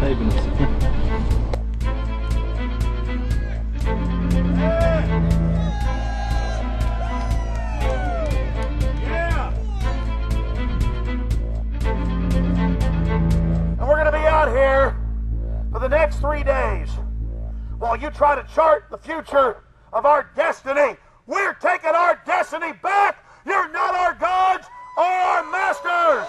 taping us. Here for the next 3 days while you try to chart the future of our destiny. We're taking our destiny back. You're not our gods or our masters.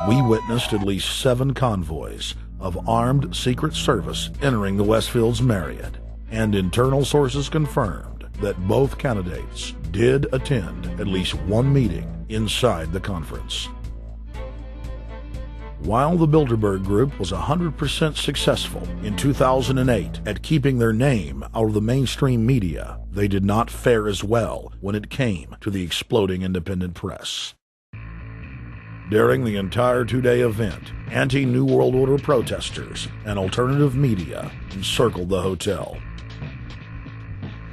We witnessed at least 7 convoys of armed Secret Service entering the Westfield's Marriott, and internal sources confirmed that both candidates did attend at least one meeting inside the conference. While the Bilderberg Group was 100% successful in 2008 at keeping their name out of the mainstream media, they did not fare as well when it came to the exploding independent press. During the entire 2-day event, anti-New World Order protesters and alternative media encircled the hotel.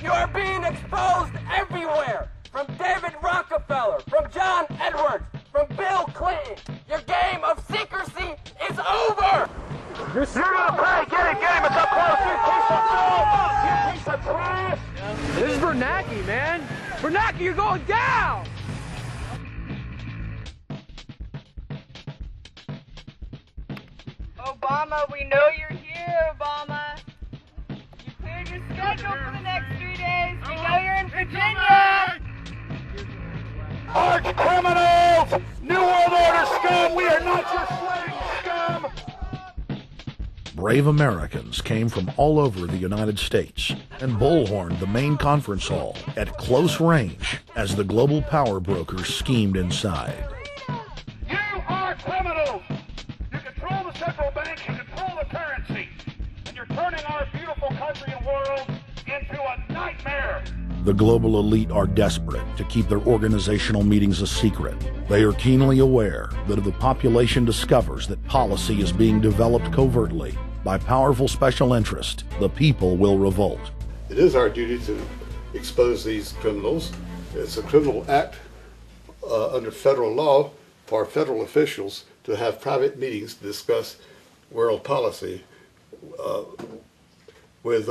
You are being exposed everywhere! From David Rockefeller, from John Edwards, from Bill Clinton. Your game of secrecy is over! You're gonna pay! Get him! It's up close! You piece of filth! You piece of trash! This is Bernanke, man! Bernanke, you're going down! Obama, we know you're here, Obama. You cleared your schedule for the next 3 days. We know you're in Virginia. Arch criminals! New World Order scum! We are not your slave scum! Brave Americans came from all over the United States and bullhorned the main conference hall at close range as the global power brokers schemed inside. You are criminals! You control the central bank, you control the currency, and you're turning our beautiful country and world into a nightmare! The global elite are desperate to keep their organizational meetings a secret. They are keenly aware that if the population discovers that policy is being developed covertly by powerful special interest, the people will revolt. It is our duty to expose these criminals. It's a criminal act under federal law for federal officials to have private meetings to discuss world policy with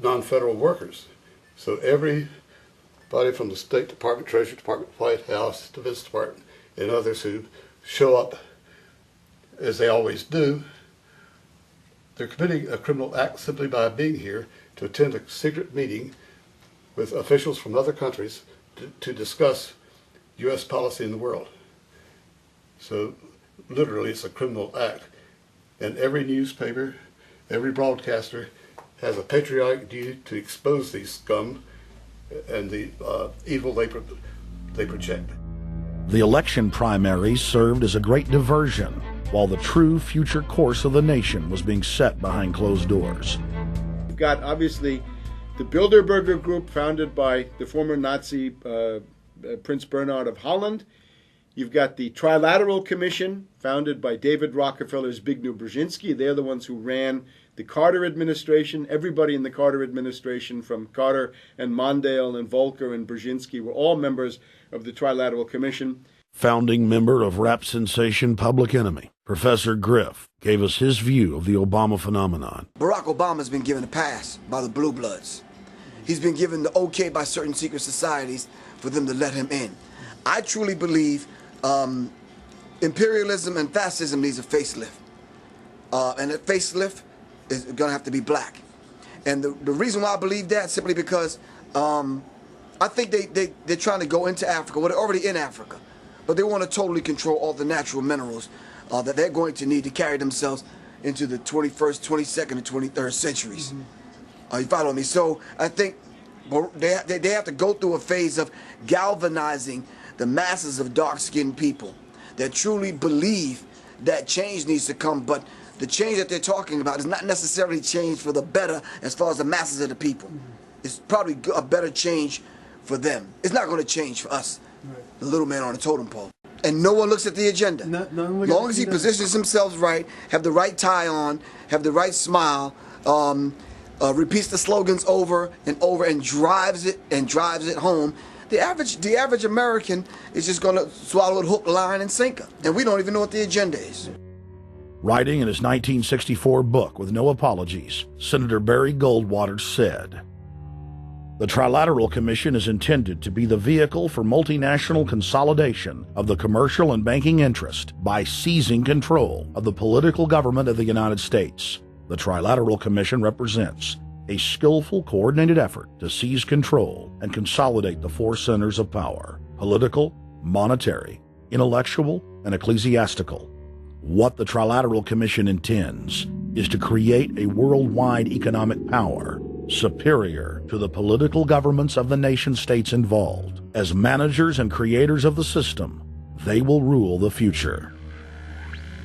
non-federal workers. So everybody from the State Department, Treasury Department, White House, Defense Department, and others who show up, as they always do, they're committing a criminal act simply by being here to attend a secret meeting with officials from other countries to discuss U.S. policy in the world. So literally it's a criminal act. And every newspaper, every broadcaster has a patriotic duty to expose these scum and the evil they project. The election primaries served as a great diversion, while the true future course of the nation was being set behind closed doors. You've got, obviously, the Bilderberger Group, founded by the former Nazi Prince Bernhard of Holland. You've got the Trilateral Commission, founded by David Rockefeller's Zbigniew Brzezinski. They're the ones who ran the Carter administration. Everybody in the Carter administration, from Carter and Mondale and Volcker and Brzezinski, were all members of the Trilateral Commission. Founding member of rap sensation Public Enemy, Professor Griff, gave us his view of the Obama phenomenon. Barack Obama's been given a pass by the Blue Bloods. He's been given the okay by certain secret societies for them to let him in. I truly believe imperialism and fascism needs a facelift. And that facelift is going to have to be black. And the reason why I believe that, simply because I think they're trying to go into Africa. Well, they're already in Africa. But they want to totally control all the natural minerals that they're going to need to carry themselves into the 21st, 22nd, and 23rd centuries. You follow me? So I think they have to go through a phase of galvanizing the masses of dark-skinned people that truly believe that change needs to come, but the change that they're talking about is not necessarily change for the better as far as the masses of the people. It's probably a better change for them. It's not going to change for us, the little man on the totem pole. And no one looks at the agenda. As long as he positions himself right, have the right tie on, have the right smile, repeats the slogans over and over, and drives it home, the average American is just going to swallow it hook, line, and sinker. And we don't even know what the agenda is. Writing in his 1964 book With No Apologies, Senator Barry Goldwater said, "The Trilateral Commission is intended to be the vehicle for multinational consolidation of the commercial and banking interest by seizing control of the political government of the United States. The Trilateral Commission represents a skillful, coordinated effort to seize control and consolidate the four centers of power: political, monetary, intellectual, and ecclesiastical. What the Trilateral Commission intends is to create a worldwide economic power superior to the political governments of the nation-states involved. As managers and creators of the system, they will rule the future."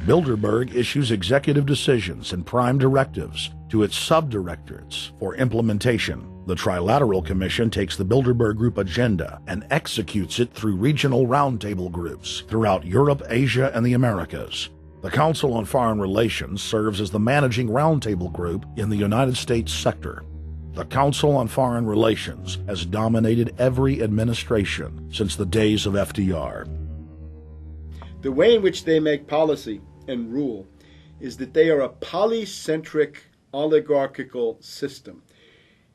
Bilderberg issues executive decisions and prime directives to its subdirectorates for implementation. The Trilateral Commission takes the Bilderberg Group agenda and executes it through regional roundtable groups throughout Europe, Asia, and the Americas. The Council on Foreign Relations serves as the managing roundtable group in the United States sector. The Council on Foreign Relations has dominated every administration since the days of FDR. The way in which they make policy and rule is that they are a polycentric oligarchical system.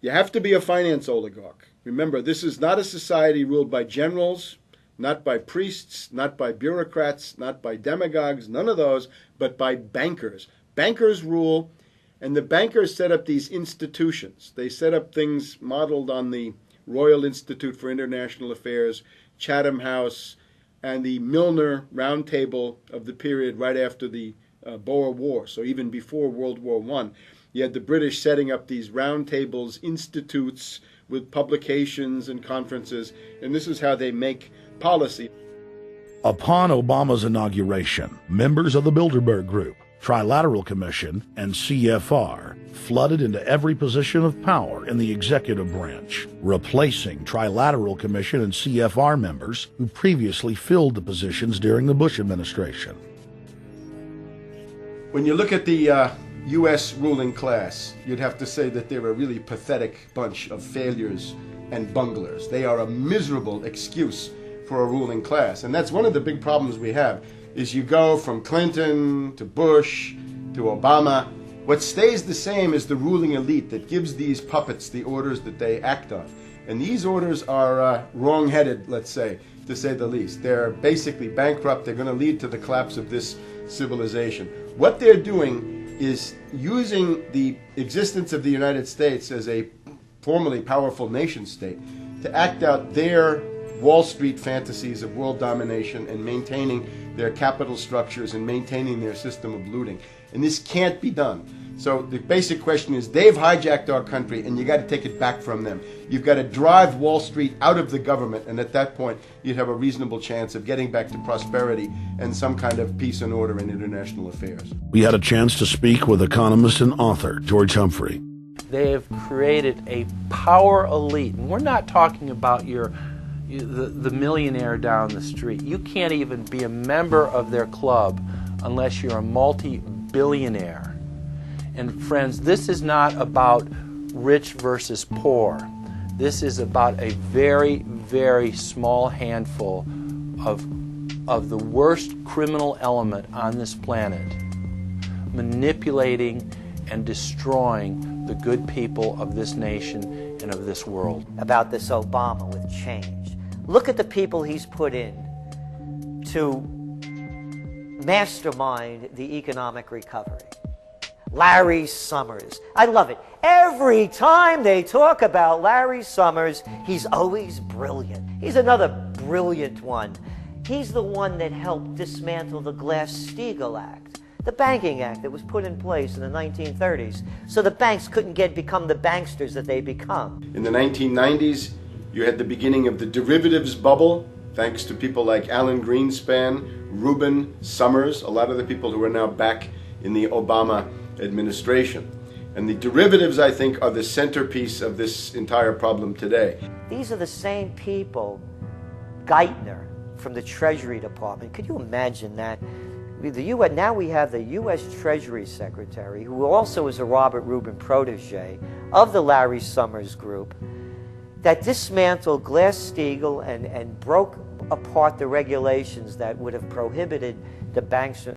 You have to be a finance oligarch. Remember, this is not a society ruled by generals, not by priests, not by bureaucrats, not by demagogues, none of those, but by bankers. Bankers rule, and the bankers set up these institutions. They set up things modeled on the Royal Institute for International Affairs, Chatham House, and the Milner Round Table of the period right after the Boer War, so even before World War I. You had the British setting up these round tables, institutes with publications and conferences, and this is how they make policy. Upon Obama's inauguration, members of the Bilderberg Group, Trilateral Commission, and CFR flooded into every position of power in the executive branch, replacing Trilateral Commission and CFR members who previously filled the positions during the Bush administration. When you look at the U.S. ruling class, you'd have to say that they're a really pathetic bunch of failures and bunglers. They are a miserable excuse for a ruling class. And that's one of the big problems we have, is you go from Clinton to Bush to Obama. What stays the same is the ruling elite that gives these puppets the orders that they act on. And these orders are wrong-headed, let's say, to say the least. They're basically bankrupt. They're going to lead to the collapse of this civilization. What they're doing is using the existence of the United States as a formerly powerful nation state to act out their Wall Street fantasies of world domination and maintaining their capital structures and maintaining their system of looting. And this can't be done. So the basic question is, they've hijacked our country and you got to take it back from them. You've got to drive Wall Street out of the government, and at that point you'd have a reasonable chance of getting back to prosperity and some kind of peace and order in international affairs. We had a chance to speak with economist and author George Humphrey. They have created a power elite, and we're not talking about the millionaire down the street. You can't even be a member of their club unless you're a multi-billionaire. And friends, this is not about rich versus poor. This is about a very, very small handful of the worst criminal element on this planet, manipulating and destroying the good people of this nation and of this world. About this Obama with change. Look at the people he's put in to mastermind the economic recovery. Larry Summers. I love it. Every time they talk about Larry Summers, he's always brilliant. He's another brilliant one. He's the one that helped dismantle the Glass-Steagall Act, the banking act that was put in place in the 1930s, so the banks couldn't become the banksters that they become. In the 1990s, you had the beginning of the derivatives bubble, thanks to people like Alan Greenspan, Rubin, Summers, a lot of the people who are now back in the Obama administration. And the derivatives, I think, are the centerpiece of this entire problem today. These are the same people, Geithner from the Treasury Department. Could you imagine that? Now we have the U.S. Treasury Secretary, who also is a Robert Rubin protege of the Larry Summers Group, that dismantled Glass-Steagall and broke apart the regulations that would have prohibited the banks